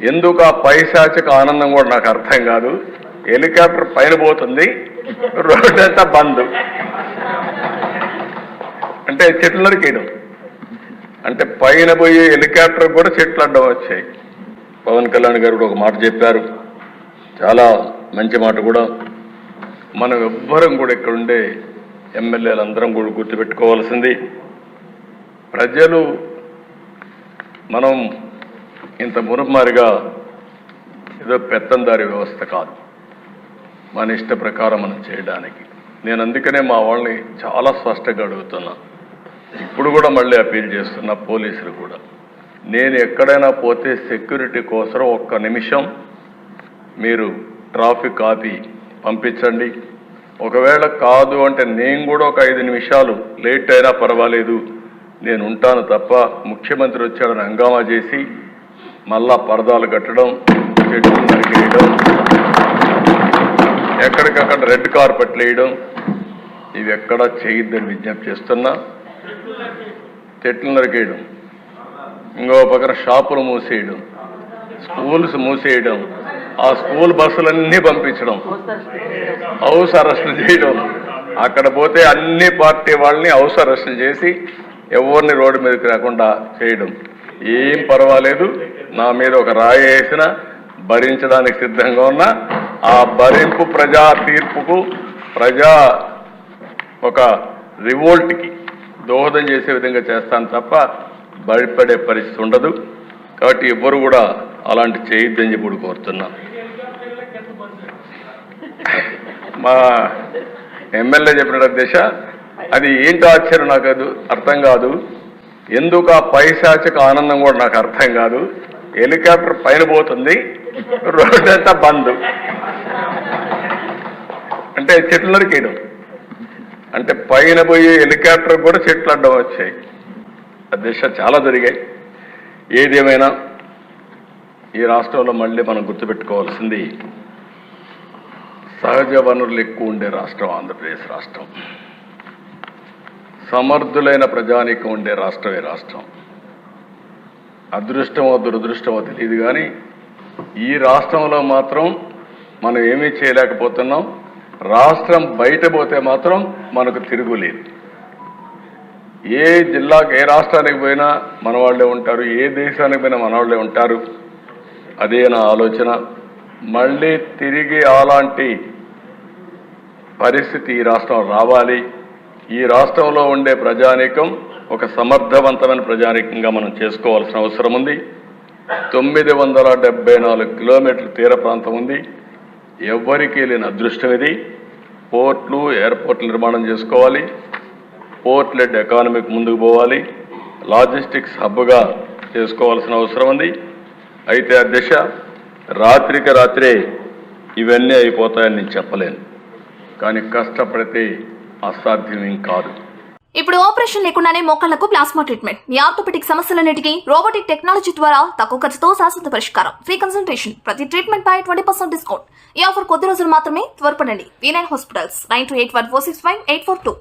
ఎందుకు ఆ పైశాచిక ఆనందం కూడా నాకు అర్థం కాదు. హెలికాప్టర్ పైన పోతుంది, రోడ్డు అంతా బంద్. అంటే చెట్లు నరికేయడం, అంటే పైన పోయే హెలికాప్టర్ కూడా చెట్లు అడ్డం వచ్చాయి. పవన్ కళ్యాణ్ గారు కూడా ఒక మాట చెప్పారు, చాలా మంచి మాట కూడా. మనం ఎవ్వరం కూడా ఇక్కడ ఉండే ఎమ్మెల్యేలందరం కూడా గుర్తుపెట్టుకోవాల్సింది, ప్రజలు మనం ఇంత మురుమారిగా ఏదో పెత్తందారి వ్యవస్థ కాదు, మన ఇష్ట ప్రకారం మనం చేయడానికి. నేను అందుకనే మా వాళ్ళని చాలా స్పష్టంగా అడుగుతున్నా, ఇప్పుడు కూడా మళ్ళీ అపీల్ చేస్తున్నా పోలీసులు కూడా. నేను ఎక్కడైనా పోతే సెక్యూరిటీ కోసం ఒక్క నిమిషం మీరు ట్రాఫిక్ ఆపి పంపించండి. ఒకవేళ కాదు అంటే నేను కూడా ఒక 5 నిమిషాలు లేట్ అయినా పర్వాలేదు, నేను ఉంటాను తప్ప ముఖ్యమంత్రి వచ్చాడని హంగామా చేసి మళ్ళా పరదాలు కట్టడం, చెట్లు నరికేయడం, ఎక్కడికక్కడ రెడ్ కార్పెట్లు వేయడం, ఇవి ఎక్కడా చేయొద్దని విజ్ఞప్తి చేస్తున్నా. చెట్లు నరికేయడం, ఇంకో పక్కన షాపులు మూసేయడం, స్కూల్స్ మూసేయడం, ఆ స్కూల్ బస్సులన్నీ పంపించడం, హౌస్ అరెస్టులు చేయడం, అక్కడ పోతే అన్ని పార్టీ వాళ్ళని హౌస్ అరెస్టులు చేసి ఎవరిని రోడ్డు మీదకి రాకుండా చేయడం. ఏం పర్వాలేదు, నా మీద ఒక రాయి వేసినా భరించడానికి సిద్ధంగా ఉన్నా. ఆ భరింపు ప్రజా తీర్పుకు, ప్రజా ఒక రివోల్ట్కి దోహదం చేసే విధంగా చేస్తాను తప్ప భయపడే పరిస్థితి ఉండదు. కాబట్టి ఎవ్వరు కూడా అలాంటి చేయొద్దని చెప్పి కోరుతున్నా. మా ఎమ్మెల్యే చెప్పిన దిశ అది ఏంటో ఆశ్చర్యం, నాకు అది అర్థం కాదు. ఎందుకు ఆ పైశాచిక ఆనందం కూడా నాకు అర్థం కాదు. హెలికాప్టర్ పైన పోతుంది, రోడ్డు అంతా బంద్. అంటే చెట్లు నరికేయడం, అంటే పైన పోయే హెలికాప్టర్ కూడా చెట్లు అడ్డం వచ్చాయి. ఆ దిశ చాలా జరిగాయి. ఏదేమైనా ఈ రాష్ట్రంలో మళ్ళీ మనం గుర్తుపెట్టుకోవాల్సింది, సహజ వనరులు ఎక్కువ ఉండే రాష్ట్రం ఆంధ్రప్రదేశ్ రాష్ట్రం. సమర్థులైన ప్రజానీకం ఉండే రాష్ట్రమే రాష్ట్రం. అదృష్టమో దురదృష్టమో తెలియదు కానీ ఈ రాష్ట్రంలో మాత్రం మనం ఏమీ చేయలేకపోతున్నాం. రాష్ట్రం బయట పోతే మాత్రం మనకు తిరుగులేదు. ఏ జిల్లాకు, ఏ రాష్ట్రానికి పోయినా మన వాళ్ళే ఉంటారు, ఏ దేశానికి పోయినా మన వాళ్ళే ఉంటారు. అదే నా ఆలోచన. మళ్ళీ తిరిగి అలాంటి పరిస్థితి ఈ రాష్ట్రం రావాలి. ఈ రాష్ట్రంలో ఉండే ప్రజానీకం ఒక సమర్థవంతమైన ప్రజానీకంగా మనం చేసుకోవాల్సిన అవసరం ఉంది. 974 కిలోమీటర్ల తీర ప్రాంతం ఉంది. ఎవ్వరికీ లేని అదృష్టం ఇది. పోర్ట్లు, ఎయిర్పోర్ట్లు నిర్మాణం చేసుకోవాలి. పోర్ట్ లెడ్ ఎకానమీకి ముందుకు పోవాలి. లాజిస్టిక్స్ హబ్గా చేసుకోవాల్సిన అవసరం ఉంది. అయితే ఆ దిశ రాత్రికి రాత్రే ఇవన్నీ అయిపోతాయని నేను చెప్పలేను, కానీ కష్టపడితే అసాధ్యం కాదు. ఇప్పుడు ఆపరేషన్ లేకుండానే మోకాళ్లకు ప్లాస్మా ట్రీట్మెంట్. మీ ఆర్థోపెటిక్ సమస్యలన్నిటికీ రోబోటిక్ టెక్నాలజీ ద్వారా తక్కువ ఖర్చుతో శాశ్వత పరిష్కారం. ఫ్రీ కన్సల్టేషన్, ప్రతి ట్రీట్మెంట్ పై 20% డిస్కౌంట్. ఈ ఆఫర్ కొద్ది రోజులు మాత్రమే. త్వరపడండి. V9 hospitals 9281465842.